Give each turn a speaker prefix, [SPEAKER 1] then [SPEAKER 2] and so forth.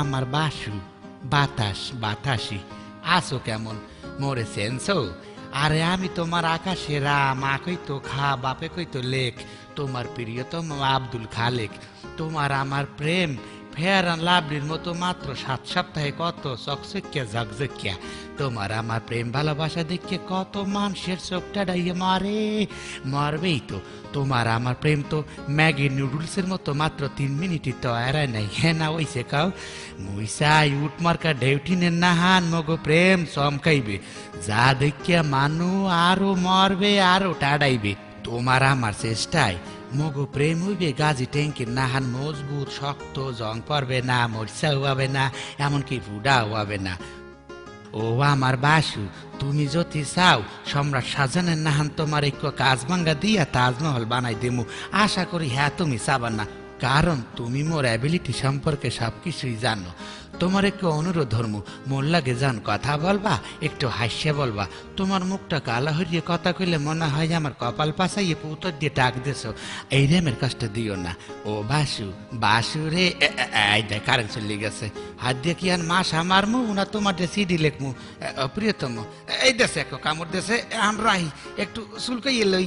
[SPEAKER 1] আমার বাসু বাতাস বাতাসি আসো কেমন মোরে সেন্সো আরে আমি তোমার আকাশে রাম আকই তো খা বাপে কই তো লেখ তোমার প্রিয়তম আব্দুল খালেক তোমার আমার প্রেম ফেয়ার অ্যান্ড লাভলির মতো মাত্র 7 সপ্তাহে কত চকচকিয়া ঝকঝকিয়া তোমার আমার প্রেম ভালোবাসা দেখে কত মানুষের চোখটা ডাইয়ে মারে মারবেই তো তোমার আমার প্রেম তো ম্যাগি নুডলসের মতো মাত্র 3 মিনিটই তো এরাই নাই হ্যাঁ না ওইসে কাউ মুইসাই উঠ মার্কা ডেউটিনের নাহান মগো প্রেম চমকাইবে যা দেখিয়া মানু আরো মরবে আরো টাডাইবে তোমার আমার চেষ্টায় মগো প্রেম হইবে গাজী ট্যাঙ্কির নাহান মজবুত শক্ত জং পড়বে না মরিচা হওয়াবে না এমনকি ফুডা হওয়াবে না ও আমার বাসু তুমি যদি চাও সম্রাট শাহজাহানের নাহান তোমার এক কাজ ভাঙ্গা দিয়া তাজমহল বানাই দেমু আশা করি হ্যাঁ তুমি চাবা না কারণ তুমি মোর অ্যাবিলিটি সম্পর্কে সবকিছুই জানো তোমার একটু অনুরোধ ধর্ম মোর লাগে যান কথা বলবা একটু হাসিয়া বলবা তোমার মুখটা কালা হইয়ে কথা কইলে মনে হয় আমার কপাল পাশাইয়ে পুতর দিয়ে ডাক দেছো এই রেমের কষ্ট দিও না ও বাসু বাসু রে কারেন্ট চলে গেছে হাত দিয়ে কি আর মাস মারমু না তোমার সিডি লেখমু প্রিয়তম এই দেশে এক কামড় দেশে আমরা একটু চুলকাইয়ে লই